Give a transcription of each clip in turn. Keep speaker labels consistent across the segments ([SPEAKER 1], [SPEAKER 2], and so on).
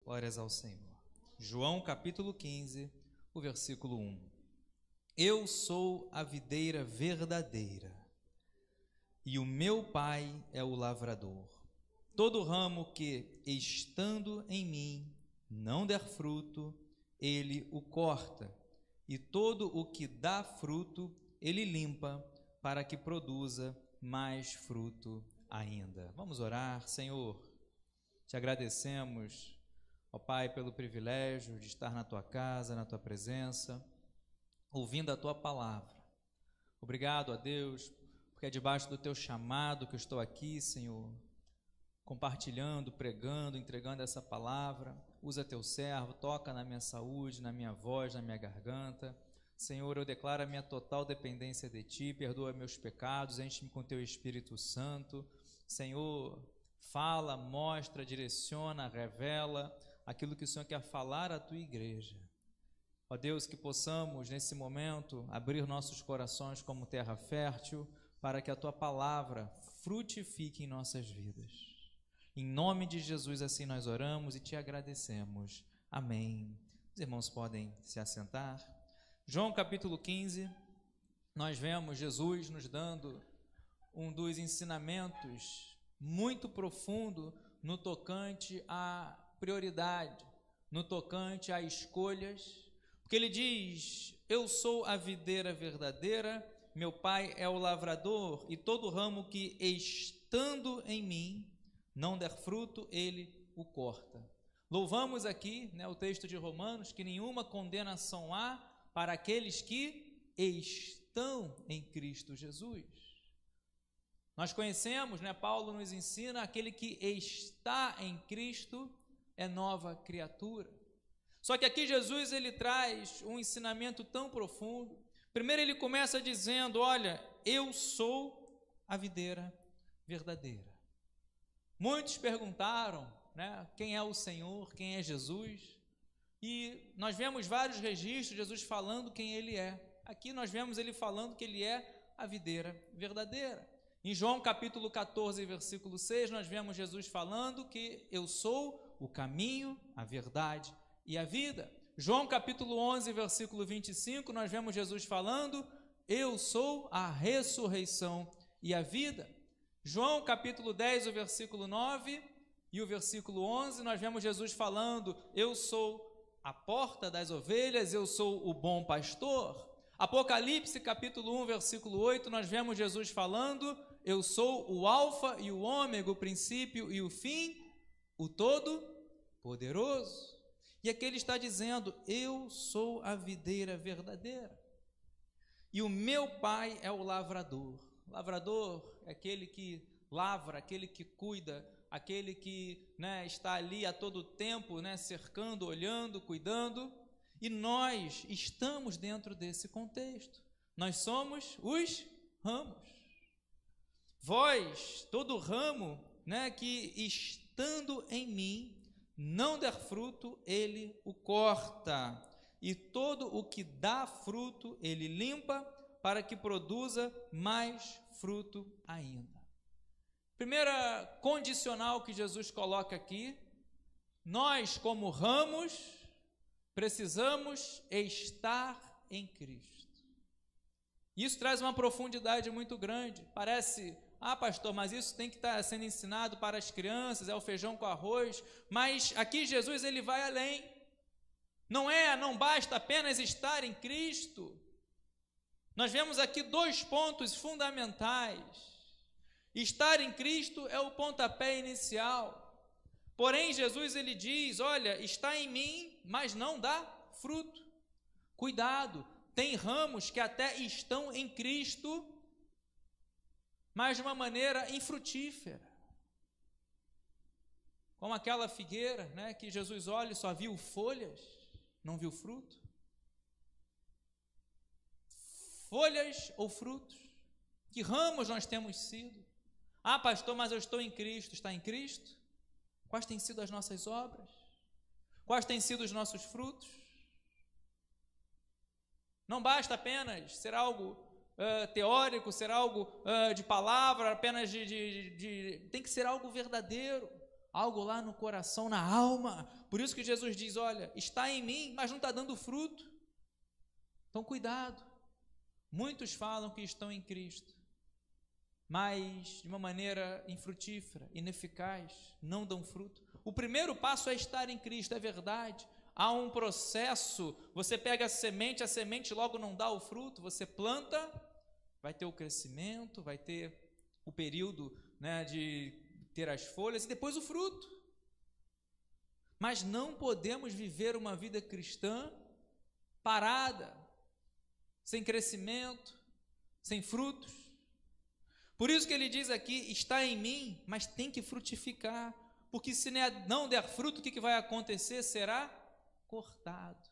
[SPEAKER 1] Glórias ao Senhor. João capítulo 15, o versículo 1. Eu sou a videira verdadeira, e o meu Pai é o lavrador. Todo ramo que, estando em mim, não der fruto, ele o corta, e todo o que dá fruto, ele limpa, para que produza mais fruto ainda. Vamos orar. Senhor, te agradecemos, ó Pai, pelo privilégio de estar na tua casa, na tua presença, ouvindo a tua palavra. Obrigado a Deus, porque é debaixo do teu chamado que eu estou aqui, Senhor, compartilhando, pregando, entregando essa palavra. Usa teu servo, toca na minha saúde, na minha voz, na minha garganta. Senhor, eu declaro a minha total dependência de Ti, perdoa meus pecados, enche-me com Teu Espírito Santo. Senhor, fala, mostra, direciona, revela aquilo que o Senhor quer falar à Tua igreja. Ó Deus, que possamos, nesse momento, abrir nossos corações como terra fértil, para que a Tua palavra frutifique em nossas vidas. Em nome de Jesus, assim nós oramos e Te agradecemos. Amém. Os irmãos podem se assentar. João capítulo 15, nós vemos Jesus nos dando um dos ensinamentos muito profundo no tocante à prioridade, no tocante a escolhas, porque ele diz: eu sou a videira verdadeira, meu Pai é o lavrador, e todo ramo que estando em mim não der fruto, ele o corta. Louvamos aqui, o texto de Romanos, que nenhuma condenação há para aqueles que estão em Cristo Jesus. Nós conhecemos, Paulo nos ensina, aquele que está em Cristo é nova criatura. Só que aqui Jesus ele traz um ensinamento tão profundo. Primeiro ele começa dizendo: olha, eu sou a videira verdadeira. Muitos perguntaram, quem é o Senhor, quem é Jesus? E nós vemos vários registros de Jesus falando quem ele é. Aqui nós vemos ele falando que ele é a videira verdadeira. Em João capítulo 14, versículo 6, nós vemos Jesus falando que eu sou o caminho, a verdade e a vida. João capítulo 11, versículo 25, nós vemos Jesus falando: eu sou a ressurreição e a vida. João capítulo 10, o versículo 9 e o versículo 11, nós vemos Jesus falando: eu sou a porta das ovelhas, eu sou o bom pastor. Apocalipse capítulo 1, versículo 8, nós vemos Jesus falando: eu sou o alfa e o ômega, o princípio e o fim, o todo-poderoso. E aqui ele está dizendo: eu sou a videira verdadeira, e o meu Pai é o lavrador. Lavrador é aquele que lavra, aquele que cuida, aquele que está ali a todo tempo, cercando, olhando, cuidando, e nós estamos dentro desse contexto. Nós somos os ramos. Vós, todo ramo que estando em mim não der fruto, ele o corta, e todo o que dá fruto, ele limpa, para que produza mais fruto ainda. Primeira condicional que Jesus coloca aqui: nós, como ramos, precisamos estar em Cristo. Isso traz uma profundidade muito grande. Parece: pastor, mas isso tem que estar sendo ensinado para as crianças, é o feijão com arroz. Mas aqui Jesus ele vai além. Não basta apenas estar em Cristo. Nós vemos aqui dois pontos fundamentais. Estar em Cristo é o pontapé inicial. Porém, Jesus ele diz: olha, está em mim, mas não dá fruto. Cuidado, tem ramos que até estão em Cristo, mas de uma maneira infrutífera. Como aquela figueira, que Jesus olha e só viu folhas, não viu fruto. Folhas ou frutos? Que ramos nós temos sido? Pastor, mas eu estou em Cristo. Está em Cristo? Quais têm sido as nossas obras? Quais têm sido os nossos frutos? Não basta apenas ser algo teórico, ser algo de palavra, apenas tem que ser algo verdadeiro, algo lá no coração, na alma. Por isso que Jesus diz, olha, está em mim, mas não está dando fruto. Então cuidado. Muitos falam que estão em Cristo, mas de uma maneira infrutífera, ineficaz, não dão fruto. O primeiro passo é estar em Cristo, é verdade. Há um processo, você pega a semente logo não dá o fruto, você planta, vai ter o crescimento, vai ter o período, né, de ter as folhas e depois o fruto. Mas não podemos viver uma vida cristã parada, sem crescimento, sem frutos. Por isso que ele diz aqui, está em mim, mas tem que frutificar, porque se não der fruto, o que vai acontecer? Será cortado.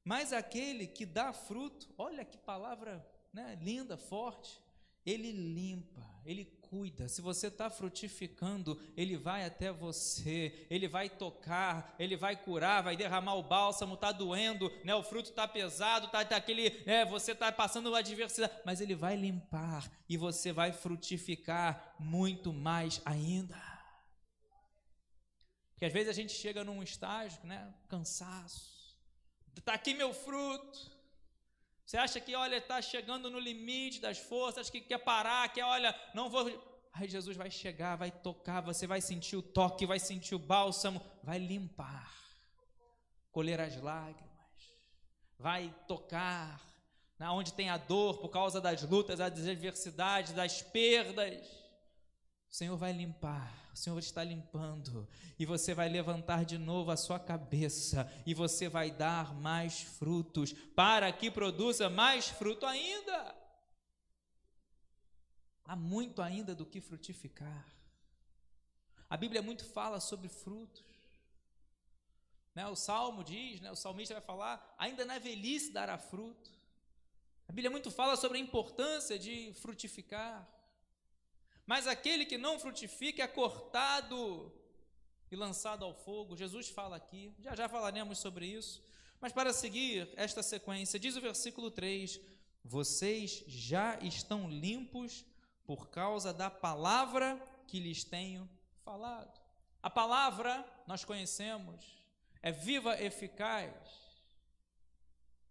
[SPEAKER 1] Mas aquele que dá fruto, olha que palavra, né, linda, forte, ele limpa, ele cuida. Se você está frutificando, ele vai até você, ele vai tocar, ele vai curar, vai derramar o bálsamo, está doendo, né, o fruto está pesado, tá aquele, né, você está passando uma adversidade, mas ele vai limpar e você vai frutificar muito mais ainda. Porque às vezes a gente chega num estágio, né, cansaço, está aqui meu fruto. Você acha que, olha, está chegando no limite das forças, que quer parar, que, olha, não vou... Aí Jesus vai chegar, vai tocar, você vai sentir o toque, vai sentir o bálsamo, vai limpar, colher as lágrimas, vai tocar, onde tem a dor por causa das lutas, das adversidades, das perdas. O Senhor vai limpar. O Senhor está limpando, e você vai levantar de novo a sua cabeça, e você vai dar mais frutos, para que produza mais fruto ainda. Há muito ainda do que frutificar. A Bíblia muito fala sobre frutos, né? O Salmo diz, né? O salmista vai falar, ainda na velhice dará fruto. A Bíblia muito fala sobre a importância de frutificar. Mas aquele que não frutifica é cortado e lançado ao fogo. Jesus fala aqui, já falaremos sobre isso. Mas para seguir esta sequência, diz o versículo 3, vocês já estão limpos por causa da palavra que lhes tenho falado. A palavra, nós conhecemos, é viva, eficaz,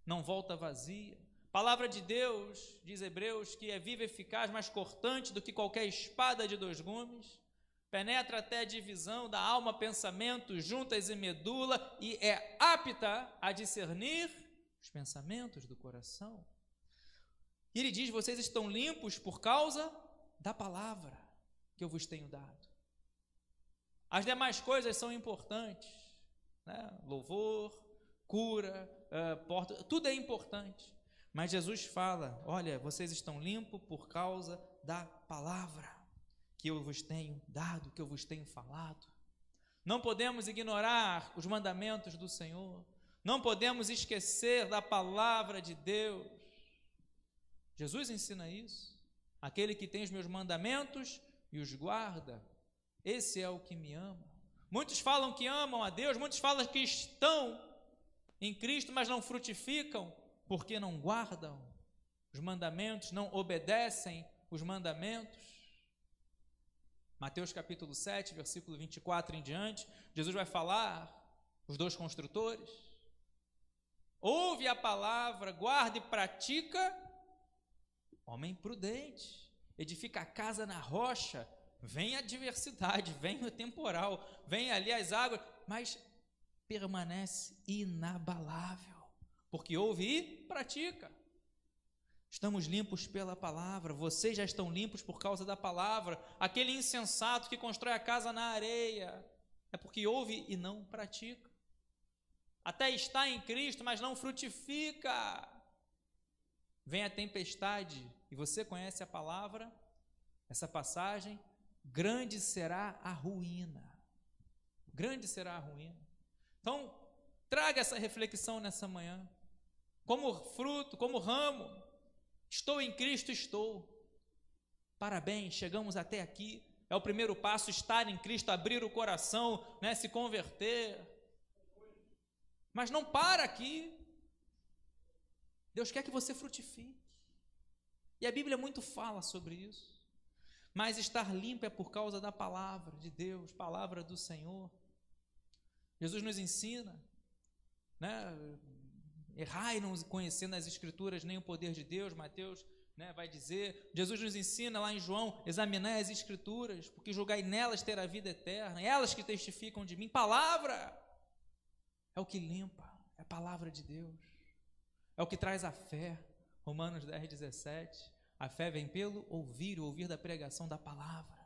[SPEAKER 1] não volta vazia. Palavra de Deus, diz Hebreus, que é viva, eficaz, mais cortante do que qualquer espada de 2 gumes, penetra até a divisão da alma, pensamentos, juntas e medula, e é apta a discernir os pensamentos do coração. E ele diz, vocês estão limpos por causa da palavra que eu vos tenho dado. As demais coisas são importantes, né? Louvor, cura, porta, tudo é importante. Mas Jesus fala, olha, vocês estão limpos por causa da palavra que eu vos tenho dado, que eu vos tenho falado. Não podemos ignorar os mandamentos do Senhor, não podemos esquecer da palavra de Deus. Jesus ensina isso. Aquele que tem os meus mandamentos e os guarda, esse é o que me ama. Muitos falam que amam a Deus, muitos falam que estão em Cristo, mas não frutificam, porque não guardam os mandamentos, não obedecem os mandamentos. Mateus capítulo 7, versículo 24 em diante, Jesus vai falar, os 2 construtores, ouve a palavra, guarda e pratica, homem prudente, edifica a casa na rocha, vem a adversidade, vem o temporal, vem ali as águas, mas permanece inabalável, porque ouve e pratica. Estamos limpos pela palavra, vocês já estão limpos por causa da palavra. Aquele insensato que constrói a casa na areia, é porque ouve e não pratica. Até está em Cristo, mas não frutifica. Vem a tempestade, e você conhece a palavra, essa passagem, grande será a ruína. Grande será a ruína. Então, traga essa reflexão nessa manhã. Como fruto, como ramo, estou em Cristo, estou. Parabéns, chegamos até aqui. É o primeiro passo, estar em Cristo, abrir o coração, né, se converter. Mas não para aqui. Deus quer que você frutifique. E a Bíblia muito fala sobre isso. Mas estar limpo é por causa da palavra de Deus, palavra do Senhor. Jesus nos ensina, né? Errai não conhecendo as Escrituras nem o poder de Deus. Mateus, né, vai dizer. Jesus nos ensina lá em João: examinai as Escrituras, porque julgai nelas ter a vida eterna, elas que testificam de mim. Palavra é o que limpa, é a palavra de Deus, é o que traz a fé. Romanos 10:17, a fé vem pelo ouvir, o ouvir da pregação da palavra.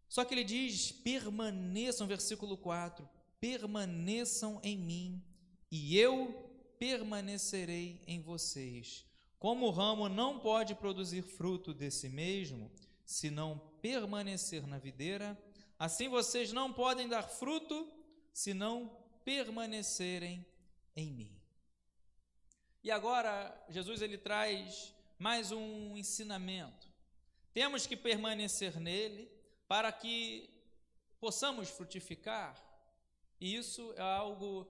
[SPEAKER 1] Só que ele diz: permaneçam, versículo 4, permaneçam em mim e eu permanecerei em vocês. Como o ramo não pode produzir fruto de si mesmo, se não permanecer na videira, assim vocês não podem dar fruto, se não permanecerem em mim. E agora, Jesus ele traz mais um ensinamento. Temos que permanecer nele para que possamos frutificar. E isso é algo,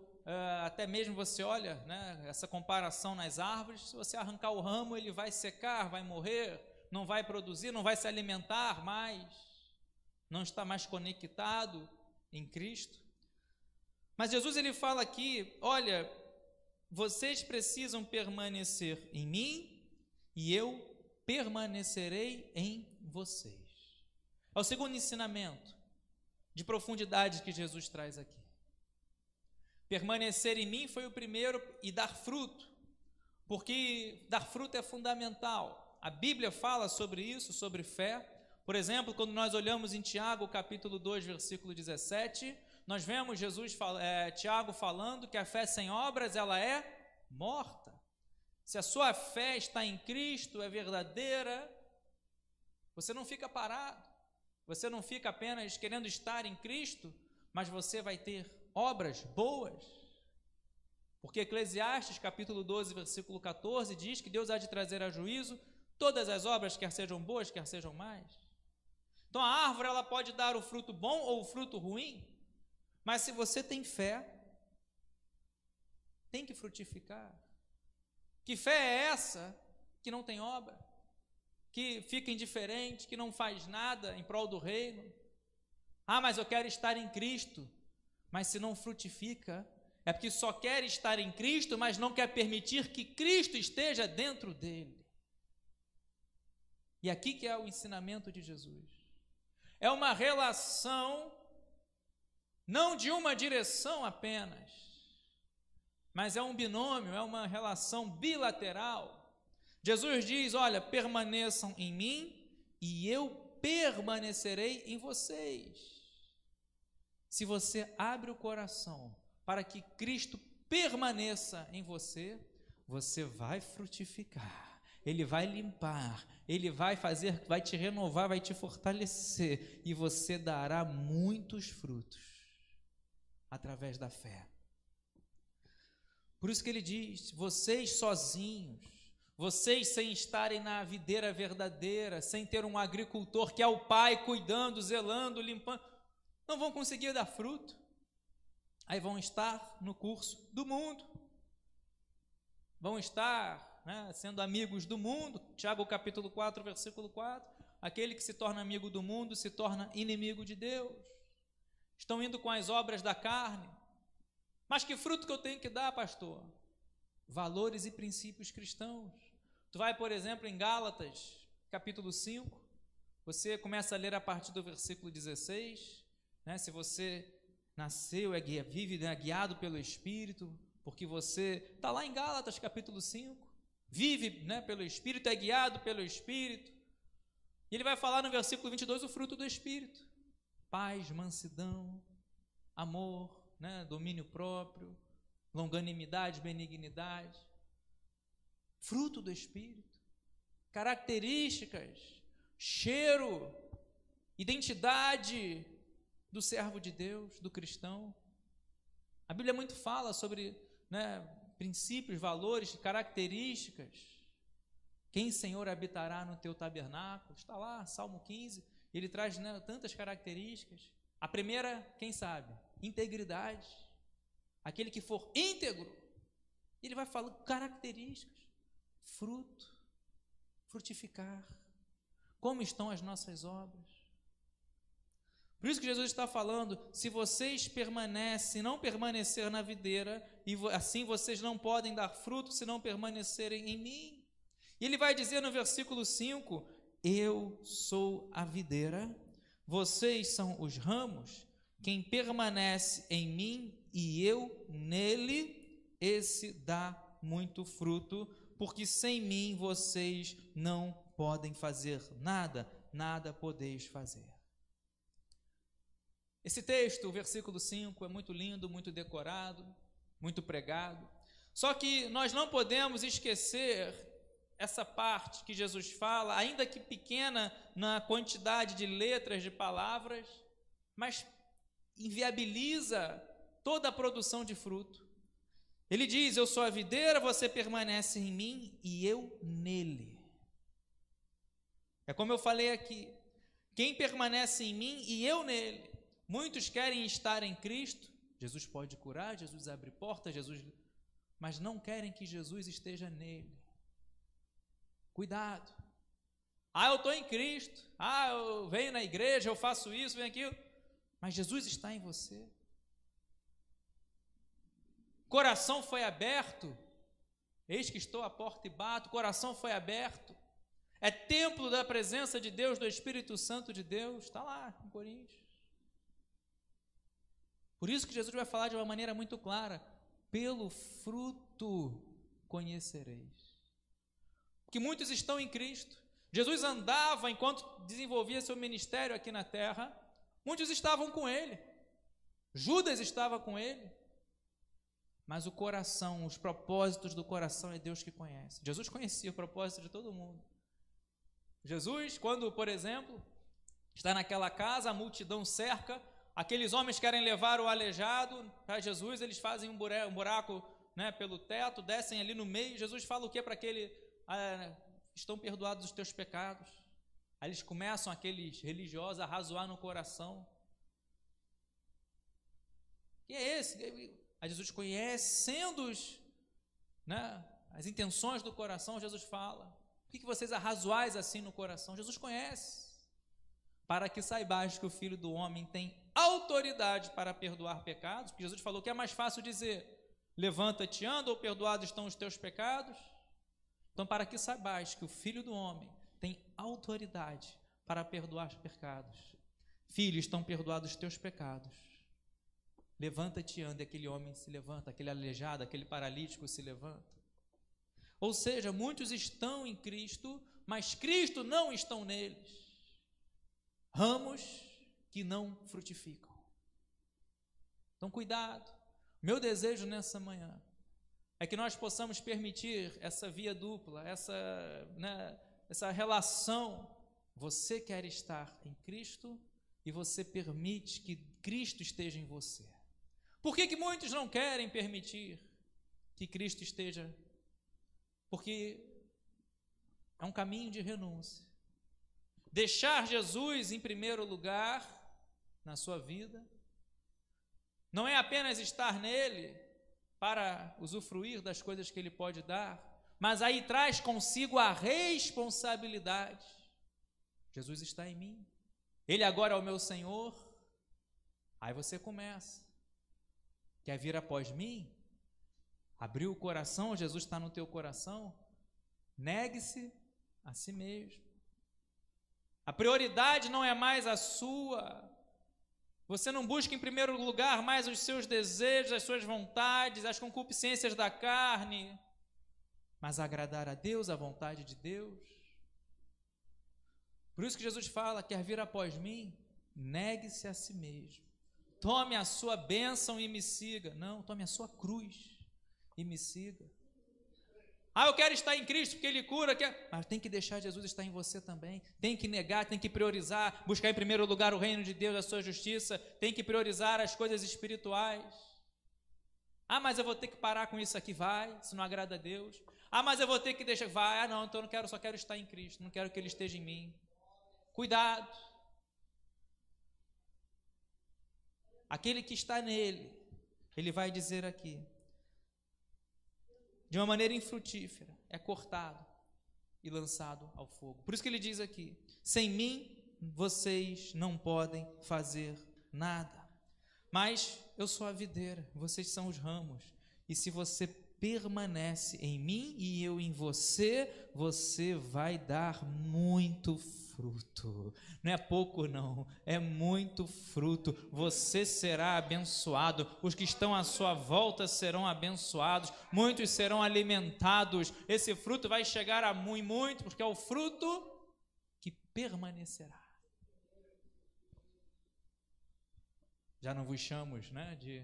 [SPEAKER 1] até mesmo você olha, né, essa comparação nas árvores: se você arrancar o ramo, ele vai secar, vai morrer, não vai produzir, não vai se alimentar mais, não está mais conectado em Cristo. Mas Jesus ele fala aqui: olha, vocês precisam permanecer em mim e eu permanecerei em vocês. É o segundo ensinamento de profundidade que Jesus traz aqui. Permanecer em mim foi o primeiro, e dar fruto, porque dar fruto é fundamental. A Bíblia fala sobre isso, sobre fé. Por exemplo, quando nós olhamos em Tiago, capítulo 2, versículo 17, nós vemos Tiago falando que a fé sem obras, ela é morta. Se a sua fé está em Cristo, é verdadeira, você não fica parado, você não fica apenas querendo estar em Cristo, mas você vai ter obras boas. Porque Eclesiastes, capítulo 12, versículo 14, diz que Deus há de trazer a juízo todas as obras, quer sejam boas, quer sejam más. Então a árvore ela pode dar o fruto bom ou o fruto ruim, mas se você tem fé, tem que frutificar. Que fé é essa que não tem obra, que fica indiferente, que não faz nada em prol do reino? Ah, mas eu quero estar em Cristo. Mas se não frutifica, é porque só quer estar em Cristo, mas não quer permitir que Cristo esteja dentro dele. E aqui que é o ensinamento de Jesus. É uma relação, não de uma direção apenas, mas é um binômio, é uma relação bilateral. Jesus diz: olha, permaneçam em mim e eu permanecerei em vocês. Se você abre o coração para que Cristo permaneça em você, você vai frutificar, Ele vai limpar, Ele vai fazer, vai te renovar, vai te fortalecer, e você dará muitos frutos através da fé. Por isso que ele diz: vocês sozinhos, vocês sem estarem na videira verdadeira, sem ter um agricultor que é o Pai cuidando, zelando, limpando, não vão conseguir dar fruto. Aí vão estar no curso do mundo, vão estar, né, sendo amigos do mundo. Tiago capítulo 4, versículo 4, aquele que se torna amigo do mundo se torna inimigo de Deus. Estão indo com as obras da carne. Mas que fruto que eu tenho que dar, pastor? Valores e princípios cristãos. Tu vai, por exemplo, em Gálatas capítulo 5, você começa a ler a partir do versículo 16, né? Se você nasceu, vive, né, guiado pelo Espírito, porque você está lá em Gálatas capítulo 5, vive, né, pelo Espírito, é guiado pelo Espírito. E ele vai falar no versículo 22 o fruto do Espírito: paz, mansidão, amor, né, domínio próprio, longanimidade, benignidade. Fruto do Espírito, características, cheiro, identidade do servo de Deus, do cristão. A Bíblia muito fala sobre, né, princípios, valores, características. Quem, Senhor, habitará no teu tabernáculo? Está lá, Salmo 15, ele traz, né, tantas características. A primeira, quem sabe? Integridade. Aquele que for íntegro, ele vai falando características, fruto, frutificar. como estão as nossas obras. Por isso que Jesus está falando, se vocês permanecem, não permanecer na videira, e assim vocês não podem dar fruto se não permanecerem em mim. E ele vai dizer no versículo 5, eu sou a videira, vocês são os ramos, quem permanece em mim e eu nele, esse dá muito fruto, porque sem mim vocês não podem fazer nada, nada podeis fazer. Esse texto, o versículo 5, é muito lindo, muito decorado, muito pregado. Só que nós não podemos esquecer essa parte que Jesus fala, ainda que pequena na quantidade de letras, de palavras, mas inviabiliza toda a produção de fruto. Ele diz, eu sou a videira, você permanece em mim e eu nele. É como eu falei aqui, quem permanece em mim e eu nele. Muitos querem estar em Cristo, Jesus pode curar, Jesus abre portas, mas não querem que Jesus esteja nele. Cuidado. Eu estou em Cristo, eu venho na igreja, eu faço isso, venho aquilo, mas Jesus está em você. Coração foi aberto, eis que estou à porta e bato, coração foi aberto, é templo da presença de Deus, do Espírito Santo de Deus, está lá em Coríntios. Por isso que Jesus vai falar de uma maneira muito clara, pelo fruto conhecereis. Porque muitos estão em Cristo. Jesus andava enquanto desenvolvia seu ministério aqui na terra, muitos estavam com ele. Judas estava com ele. Mas o coração, os propósitos do coração é Deus que conhece. Jesus conhecia o propósito de todo mundo. Jesus, quando, por exemplo, está naquela casa, a multidão cerca, aqueles homens querem levar o aleijado para Jesus, eles fazem um buraco, né, pelo teto, descem ali no meio. Jesus fala o que para aquele? Estão perdoados os teus pecados. Aí eles começam, aqueles religiosos, a razoar no coração. Que é esse? Aí Jesus, conhecendo as intenções do coração, Jesus fala, por que vocês arrazoais assim no coração? Jesus conhece. Para que saibais que o Filho do Homem tem autoridade para perdoar pecados, porque Jesus falou que é mais fácil dizer, levanta-te, anda, ou perdoados estão os teus pecados. Então, para que saibais que o Filho do Homem tem autoridade para perdoar pecados. Filho, estão perdoados os teus pecados. Levanta-te, anda, e aquele homem se levanta, aquele aleijado, aquele paralítico se levanta. Ou seja, muitos estão em Cristo, mas Cristo não estão neles. Ramos que não frutificam. Então, cuidado. Meu desejo nessa manhã é que nós possamos permitir essa via dupla, essa relação. Você quer estar em Cristo e você permite que Cristo esteja em você. Por que muitos não querem permitir que Cristo esteja? Porque é um caminho de renúncia. Deixar Jesus em primeiro lugar na sua vida não é apenas estar nele para usufruir das coisas que ele pode dar, mas aí traz consigo a responsabilidade. Jesus está em mim, ele agora é o meu Senhor. Aí você começa, quer vir após mim? Abriu o coração, Jesus está no teu coração, negue-se a si mesmo. A prioridade não é mais a sua. Você não busca em primeiro lugar mais os seus desejos, as suas vontades, as concupiscências da carne, mas agradar a Deus, a vontade de Deus. Por isso que Jesus fala, quer vir após mim? Negue-se a si mesmo. Tome a sua bênção e me siga. Não, tome a sua cruz e me siga. Eu quero estar em Cristo porque Ele cura, mas tem que deixar Jesus estar em você também. Tem que negar, tem que priorizar, buscar em primeiro lugar o reino de Deus, a sua justiça, tem que priorizar as coisas espirituais. Mas eu vou ter que parar com isso aqui, vai, se não agrada a Deus. Mas eu vou ter que deixar, vai, não, então eu não quero, só quero estar em Cristo, não quero que Ele esteja em mim. Cuidado. Aquele que está nele, Ele vai dizer aqui, de uma maneira infrutífera, é cortado e lançado ao fogo. Por isso que ele diz aqui, Sem mim, vocês não podem fazer nada. Mas eu sou a videira, vocês são os ramos. E se você permanece em mim e eu em você, você vai dar muito fruto. Não é pouco não, é muito fruto. Você será abençoado, os que estão à sua volta serão abençoados, muitos serão alimentados. Esse fruto vai chegar a muito, porque é o fruto que permanecerá. Já não vos chamamos, de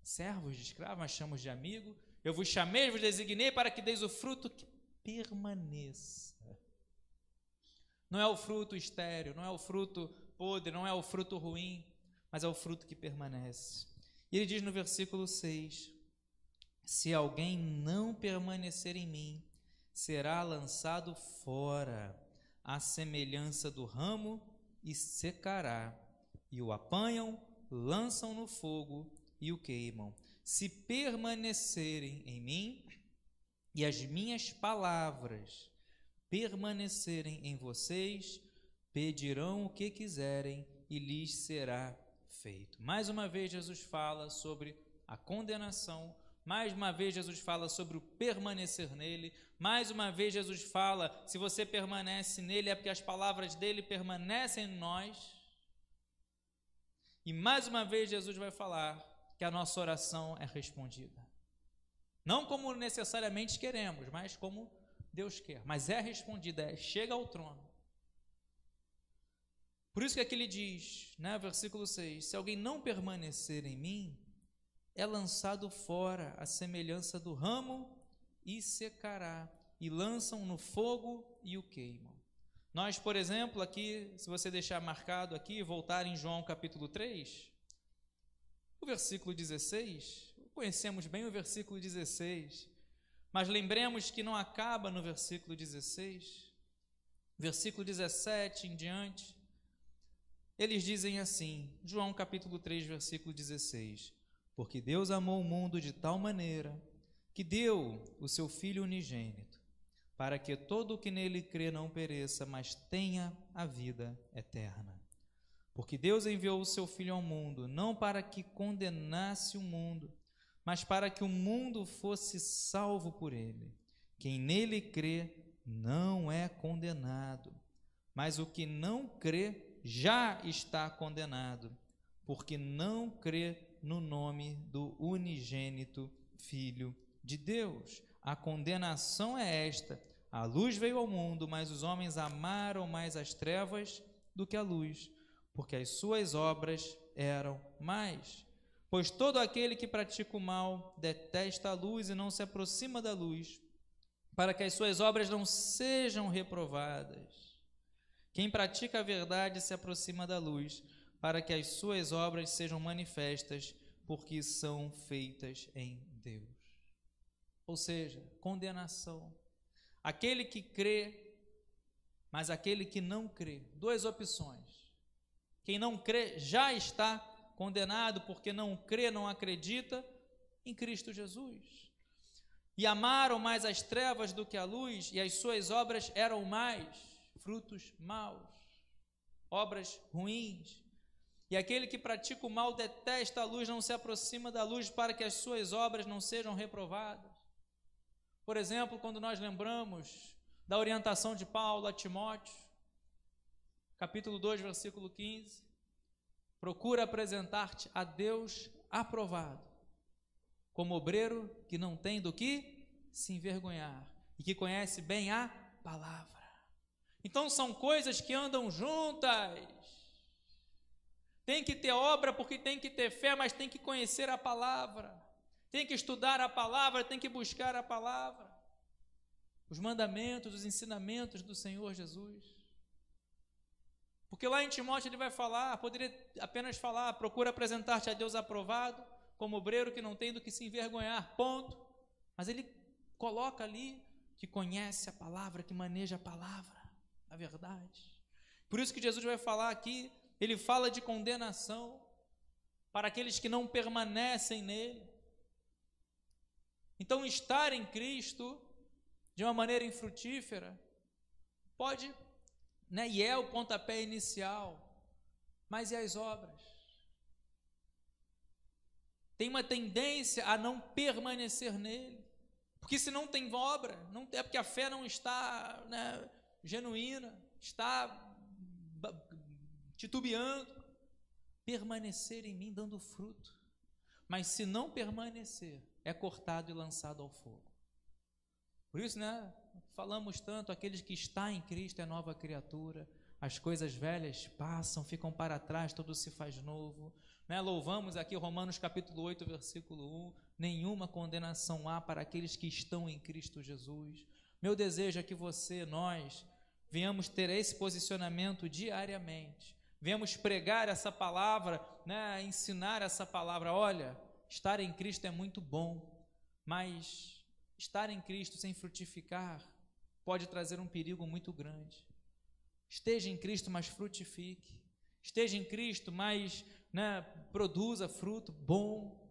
[SPEAKER 1] servos, de escravos, mas chamamos de amigo. Eu vos chamei, vos designei para que deis o fruto que permaneça. Não é o fruto estéril, não é o fruto podre, não é o fruto ruim, mas é o fruto que permanece. E ele diz no versículo 6, se alguém não permanecer em mim, será lançado fora, à semelhança do ramo, e secará. E o apanham, lançam no fogo e o queimam. Se permanecerem em mim e as minhas palavras permanecerem em vocês, pedirão o que quiserem e lhes será feito. Mais uma vez Jesus fala sobre a condenação, mais uma vez Jesus fala sobre o permanecer nele, mais uma vez Jesus fala, se você permanece nele é porque as palavras dele permanecem em nós. E mais uma vez Jesus vai falar que a nossa oração é respondida. Não como necessariamente queremos, mas como Deus quer. Mas é respondida, chega ao trono. Por isso que aqui ele diz, versículo 6, se alguém não permanecer em mim, é lançado fora à semelhança do ramo e secará, e lançam no fogo e o queimam. Nós, por exemplo, aqui, se você deixar marcado aqui, voltar em João capítulo 3, o versículo 16, conhecemos bem o versículo 16, mas lembremos que não acaba no versículo 16, versículo 17 em diante, eles dizem assim, João capítulo 3, versículo 16, porque Deus amou o mundo de tal maneira que deu o seu Filho unigênito, para que todo o que nele crê não pereça, mas tenha a vida eterna. Porque Deus enviou o seu Filho ao mundo, não para que condenasse o mundo, mas para que o mundo fosse salvo por ele. Quem nele crê não é condenado, mas o que não crê já está condenado, porque não crê no nome do unigênito Filho de Deus. A condenação é esta: a luz veio ao mundo, mas os homens amaram mais as trevas do que a luz, porque as suas obras eram más. Pois todo aquele que pratica o mal detesta a luz e não se aproxima da luz, para que as suas obras não sejam reprovadas. Quem pratica a verdade se aproxima da luz, para que as suas obras sejam manifestas, porque são feitas em Deus. Ou seja, condenação. Aquele que crê, mas aquele que não crê. Duas opções. Quem não crê já está condenado, porque não crê, não acredita em Cristo Jesus. E amaram mais as trevas do que a luz, e as suas obras eram mais, frutos maus, obras ruins. E aquele que pratica o mal detesta a luz, não se aproxima da luz, para que as suas obras não sejam reprovadas. Por exemplo, quando nós lembramos da orientação de Paulo a Timóteo, capítulo 2, versículo 15, procura apresentar-te a Deus aprovado, como obreiro que não tem do que se envergonhar e que conhece bem a palavra. Então são coisas que andam juntas. Tem que ter obra porque tem que ter fé, mas tem que conhecer a palavra. Tem que estudar a palavra, tem que buscar a palavra. Os mandamentos, os ensinamentos do Senhor Jesus. Porque lá em Timóteo ele vai falar, poderia apenas falar, procura apresentar-te a Deus aprovado, como obreiro que não tem do que se envergonhar, ponto. Mas ele coloca ali que conhece a palavra, que maneja a palavra, a verdade. Por isso que Jesus vai falar aqui, ele fala de condenação para aqueles que não permanecem nele. Então, estar em Cristo de uma maneira infrutífera pode né? E é o pontapé inicial. Mas e as obras? Tem uma tendência a não permanecer nele. Porque se não tem obra, não é porque a fé não está, né, genuína, está titubeando. Permanecer em mim dando fruto. Mas se não permanecer, é cortado e lançado ao fogo. Por isso, né, falamos tanto, aqueles que estão em Cristo é nova criatura, as coisas velhas passam, ficam para trás, tudo se faz novo. Né? Louvamos aqui Romanos capítulo 8, versículo 1, nenhuma condenação há para aqueles que estão em Cristo Jesus. Meu desejo é que você, nós, venhamos ter esse posicionamento diariamente, venhamos pregar essa palavra, né, ensinar essa palavra. Olha, estar em Cristo é muito bom, mas estar em Cristo sem frutificar pode trazer um perigo muito grande. Esteja em Cristo, mas frutifique. Esteja em Cristo, mas, né, produza fruto bom.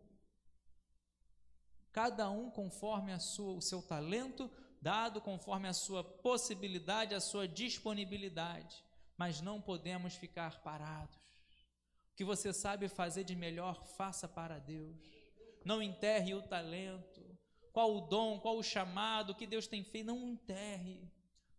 [SPEAKER 1] Cada um conforme o seu talento, dado conforme a sua possibilidade, a sua disponibilidade. Mas não podemos ficar parados. O que você sabe fazer de melhor, faça para Deus. Não enterre o talento. Qual o dom, qual o chamado que Deus tem feito, não enterre.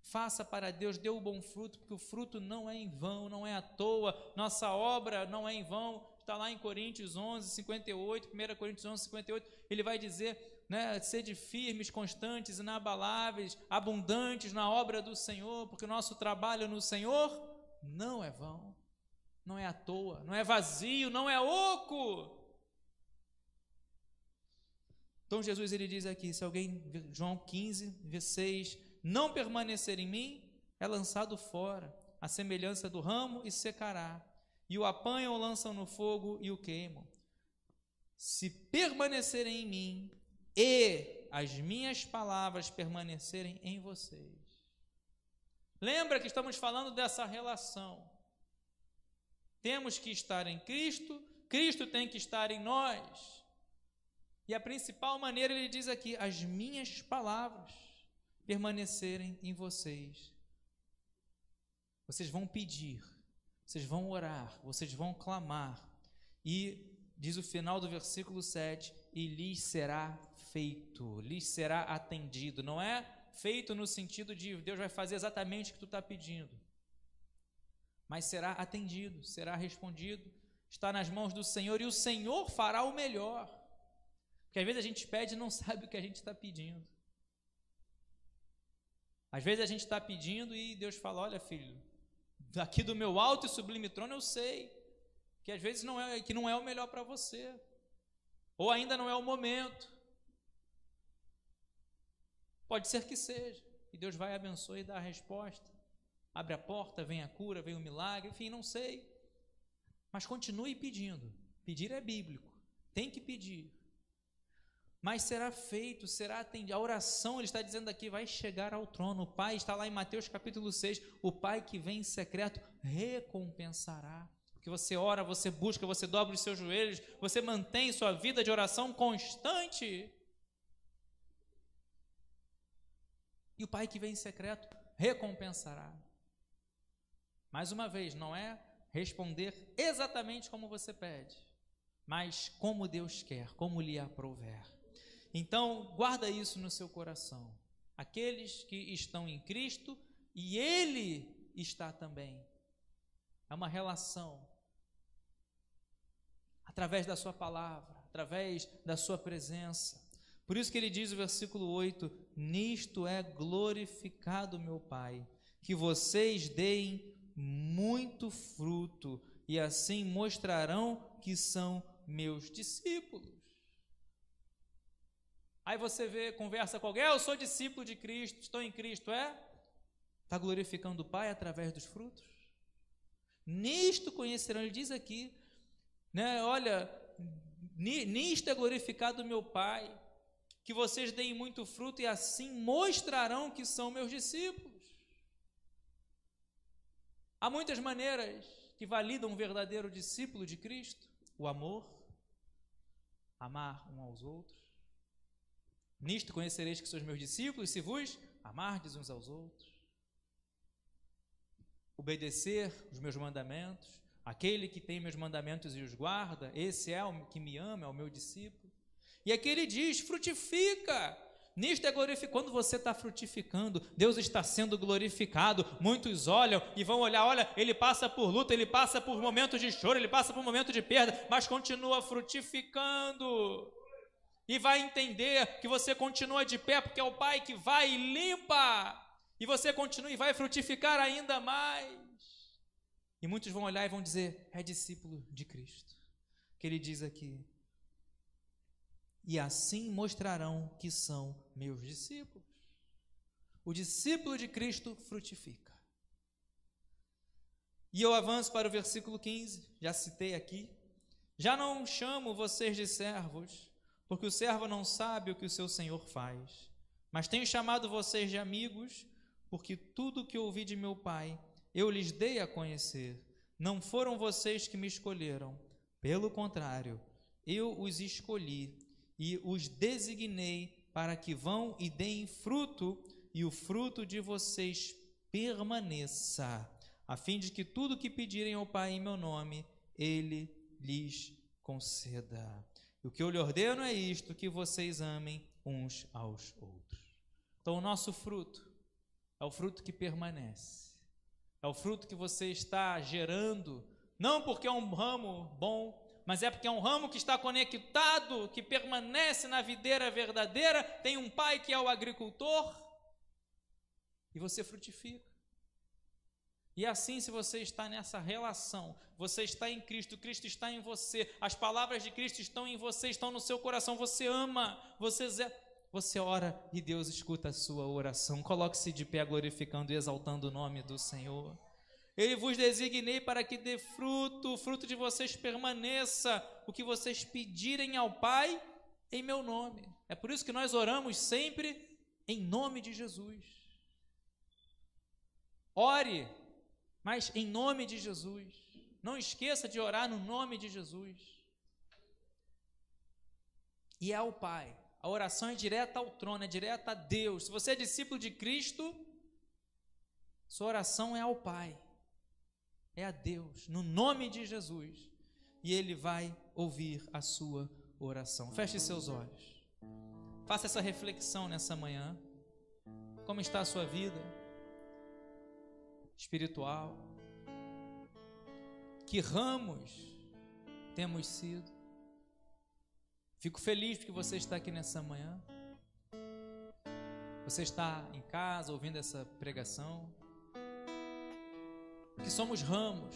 [SPEAKER 1] Faça para Deus, dê o bom fruto, porque o fruto não é em vão, não é à toa. Nossa obra não é em vão. Está lá em Coríntios 11, 58, 1 Coríntios 11, 58, ele vai dizer, né, sede firmes, constantes, inabaláveis, abundantes na obra do Senhor, porque o nosso trabalho no Senhor não é vão, não é à toa, não é vazio, não é oco. Então Jesus, ele diz aqui, se alguém, João 15, versículo 6, não permanecer em mim, é lançado fora, a semelhança do ramo, e secará. E o apanham, o lançam no fogo e o queimam. Se permanecerem em mim e as minhas palavras permanecerem em vocês. Lembra que estamos falando dessa relação. Temos que estar em Cristo, Cristo tem que estar em nós. E a principal maneira, ele diz aqui, as minhas palavras permanecerem em vocês. Vocês vão pedir, vocês vão orar, vocês vão clamar, e diz o final do versículo 7, e lhes será feito, lhes será atendido. Não é feito no sentido de Deus vai fazer exatamente o que tu está pedindo, mas será atendido, será respondido, está nas mãos do Senhor, e o Senhor fará o melhor. Porque às vezes a gente pede e não sabe o que a gente está pedindo. Às vezes a gente está pedindo e Deus fala, olha filho, daqui do meu alto e sublime trono eu sei que às vezes não é o melhor para você, ou ainda não é o momento. Pode ser que seja, e Deus vai abençoar e dar a resposta, abre a porta, vem a cura, vem o milagre, enfim, não sei, mas continue pedindo. Pedir é bíblico, tem que pedir, mas será feito, será atendido. A oração, ele está dizendo aqui, vai chegar ao trono. O Pai, está lá em Mateus capítulo 6, o Pai que vem em secreto recompensará. Porque você ora, você busca, você dobra os seus joelhos, você mantém sua vida de oração constante. E o Pai que vem em secreto recompensará. Mais uma vez, não é responder exatamente como você pede, mas como Deus quer, como lhe aprouver. Então, guarda isso no seu coração. Aqueles que estão em Cristo e Ele está também. É uma relação. Através da sua palavra, através da sua presença. Por isso que ele diz no versículo 8, nisto é glorificado meu Pai, que vocês deem muito fruto e assim mostrarão que são meus discípulos. Aí você conversa com alguém, eu sou discípulo de Cristo, estou em Cristo, está glorificando o Pai através dos frutos? Nisto conhecerão, ele diz aqui, né, olha, nisto é glorificado o meu Pai, que vocês deem muito fruto e assim mostrarão que são meus discípulos. Há muitas maneiras que validam um verdadeiro discípulo de Cristo. O amor, amar uns aos outros. Nisto conhecereis que sois meus discípulos, se vos amardes uns aos outros. obedecer os meus mandamentos. Aquele que tem meus mandamentos e os guarda, esse é o que me ama, é o meu discípulo. E aqui ele diz, frutifica. Nisto é glorificado. Quando você está frutificando, Deus está sendo glorificado. Muitos olham e vão olhar, olha, ele passa por luta, ele passa por momentos de choro, ele passa por momentos de perda, mas continua frutificando. E vai entender que você continua de pé, porque é o Pai que vai e limpa. E você continua e vai frutificar ainda mais. E muitos vão olhar e vão dizer, é discípulo de Cristo. Que ele diz aqui, e assim mostrarão que são meus discípulos. O discípulo de Cristo frutifica. E eu avanço para o versículo 15, já citei aqui. Já não chamo vocês de servos, porque o servo não sabe o que o seu senhor faz. Mas tenho chamado vocês de amigos, porque tudo o que ouvi de meu Pai, eu lhes dei a conhecer. Não foram vocês que me escolheram, pelo contrário, eu os escolhi e os designei para que vão e deem fruto, e o fruto de vocês permaneça, a fim de que tudo o que pedirem ao Pai em meu nome, Ele lhes conceda. O que eu lhe ordeno é isto, que vocês amem uns aos outros. Então o nosso fruto é o fruto que permanece, é o fruto que você está gerando, não porque é um ramo bom, mas é porque é um ramo que está conectado, que permanece na videira verdadeira, tem um pai que é o agricultor, e você frutifica. E assim, se você está nessa relação, você está em Cristo, Cristo está em você, as palavras de Cristo estão em você, estão no seu coração, você ama, você ora e Deus escuta a sua oração. Coloque-se de pé glorificando e exaltando o nome do Senhor. Ele vos designei para que dê fruto, o fruto de vocês permaneça, o que vocês pedirem ao Pai em meu nome. É por isso que nós oramos sempre em nome de Jesus. Ore, mas em nome de Jesus. Não esqueça de orar no nome de Jesus. E é ao Pai. A oração é direta ao trono, é direta a Deus. Se você é discípulo de Cristo, sua oração é ao Pai. É a Deus, no nome de Jesus, e Ele vai ouvir a sua oração. Feche seus olhos, faça essa reflexão nessa manhã. Como está a sua vida espiritual? Que ramos temos sido? Fico feliz porque você está aqui nessa manhã. Você está em casa ouvindo essa pregação. Que somos ramos,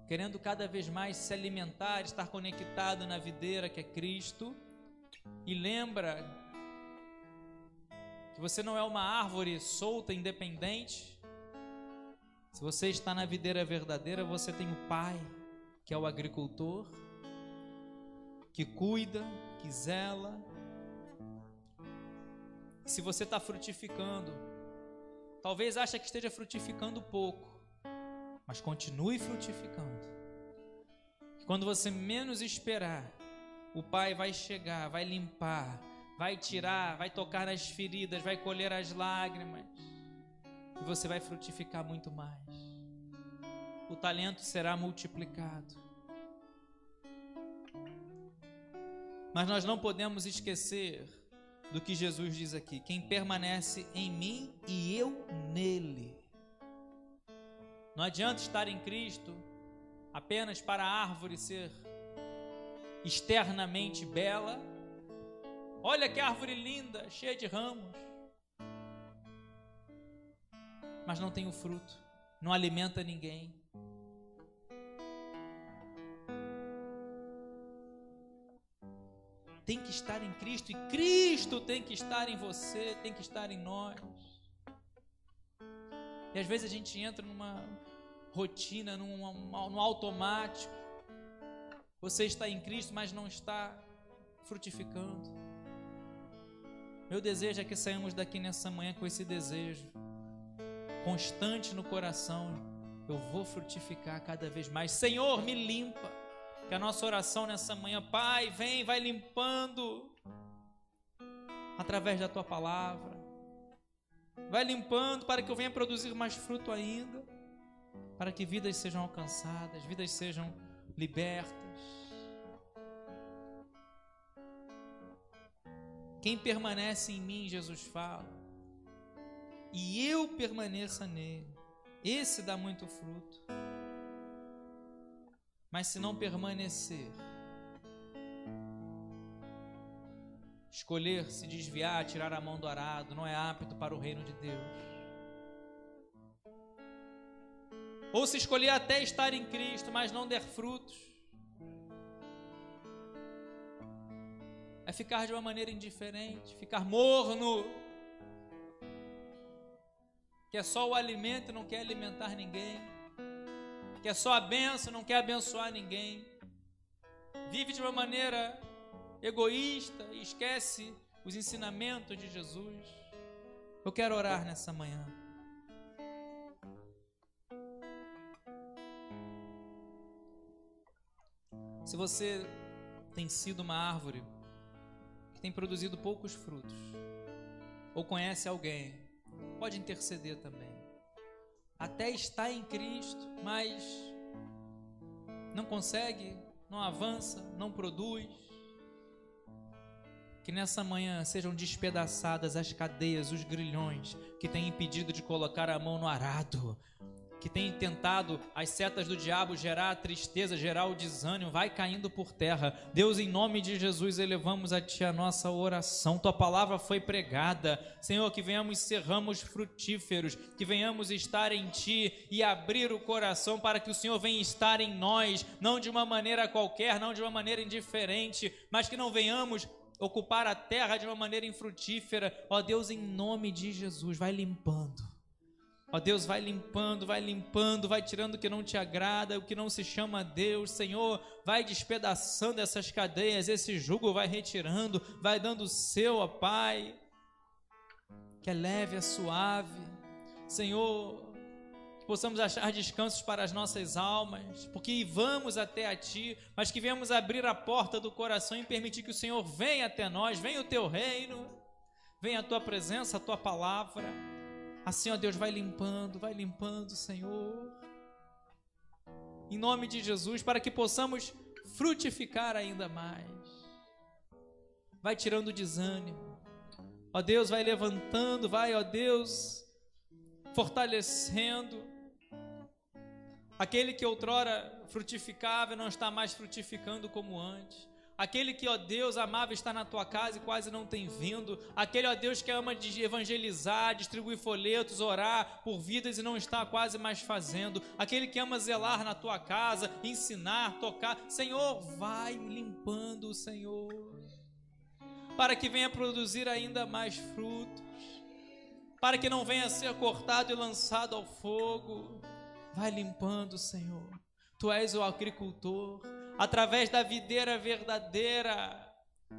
[SPEAKER 1] querendo cada vez mais se alimentar, estar conectado na videira que é Cristo. E lembra que você não é uma árvore solta, independente. Se você está na videira verdadeira, você tem o Pai, que é o agricultor, que cuida, que zela. E se você está frutificando, talvez ache que esteja frutificando pouco, mas continue frutificando. Quando você menos esperar, o Pai vai chegar, vai limpar, vai tirar, vai tocar nas feridas, vai colher as lágrimas, e você vai frutificar muito mais. O talento será multiplicado. Mas nós não podemos esquecer do que Jesus diz aqui: quem permanece em mim e eu nele. Não adianta estar em Cristo apenas para a árvore ser externamente bela. Olha que árvore linda, cheia de ramos, mas não tem o fruto, não alimenta ninguém. Tem que estar em Cristo, e Cristo tem que estar em você, tem que estar em nós. E às vezes a gente entra numa rotina, num automático. Você está em Cristo, mas não está frutificando. Meu desejo é que saímos daqui nessa manhã com esse desejo constante no coração. Eu vou frutificar cada vez mais. Senhor, me limpa. Que a nossa oração nessa manhã, Pai, vem, vai limpando através da Tua palavra, Vai limpando para que eu venha produzir mais fruto ainda, para que vidas sejam alcançadas, vidas sejam libertas. Quem permanece em mim, Jesus fala, e eu permaneça nele, esse dá muito fruto. Mas se não permanecer, escolher se desviar, tirar a mão do arado, não é apto para o reino de Deus. Ou se escolher até estar em Cristo, mas não der frutos, é ficar de uma maneira indiferente, ficar morno, que é só o alimento e não quer alimentar ninguém, que é só a bênção e não quer abençoar ninguém, vive de uma maneira egoísta e esquece os ensinamentos de Jesus. Eu quero orar nessa manhã. Se você tem sido uma árvore que tem produzido poucos frutos, ou conhece alguém, pode interceder também. Até está em Cristo, mas não consegue, não avança, não produz. Que nessa manhã sejam despedaçadas as cadeias, os grilhões que têm impedido de colocar a mão no arado, que têm tentado as setas do diabo gerar a tristeza, gerar o desânimo, vai caindo por terra. Deus, em nome de Jesus, elevamos a Ti a nossa oração. Tua palavra foi pregada. Senhor, que venhamos ser ramos frutíferos, que venhamos estar em Ti e abrir o coração para que o Senhor venha estar em nós, não de uma maneira qualquer, não de uma maneira indiferente, mas que não venhamos ocupar a terra de uma maneira infrutífera. Ó Deus, em nome de Jesus, vai limpando. Ó Deus, vai limpando, vai tirando o que não te agrada, o que não se chama a Deus. Senhor, vai despedaçando essas cadeias, esse jugo vai retirando, vai dando o seu, ó Pai, que é leve, é suave. Senhor, que possamos achar descansos para as nossas almas, porque vamos até a Ti, mas que venhamos abrir a porta do coração e permitir que o Senhor venha até nós, venha o Teu reino, venha a Tua presença, a Tua palavra. Assim, ó Deus, vai limpando, Senhor, em nome de Jesus, para que possamos frutificar ainda mais. Vai tirando o desânimo, ó Deus, vai levantando, vai, ó Deus, fortalecendo. Aquele que outrora frutificava não está mais frutificando como antes. Aquele que, ó Deus, amava estar na tua casa e quase não tem vindo. Aquele, ó Deus, que ama evangelizar, distribuir folhetos, orar por vidas e não está quase mais fazendo. Aquele que ama zelar na tua casa, ensinar, tocar. Senhor, vai limpando, Senhor, para que venha produzir ainda mais frutos, para que não venha a ser cortado e lançado ao fogo. Vai limpando, Senhor. Tu és o agricultor. Através da videira verdadeira,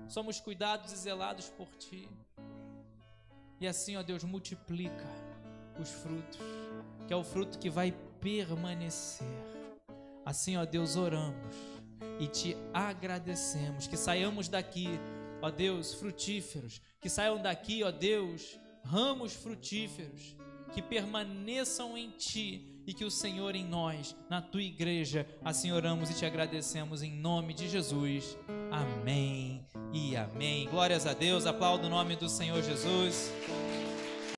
[SPEAKER 1] somos cuidados e zelados por Ti. E assim, ó Deus, multiplica os frutos, que é o fruto que vai permanecer. Assim, ó Deus, oramos e Te agradecemos. Que saiamos daqui, ó Deus, frutíferos. Que saiam daqui, ó Deus, ramos frutíferos, que permaneçam em Ti. E que o Senhor em nós, na Tua igreja, assim oramos e Te agradecemos em nome de Jesus. Amém e amém. Glórias a Deus, aplauda o nome do Senhor Jesus.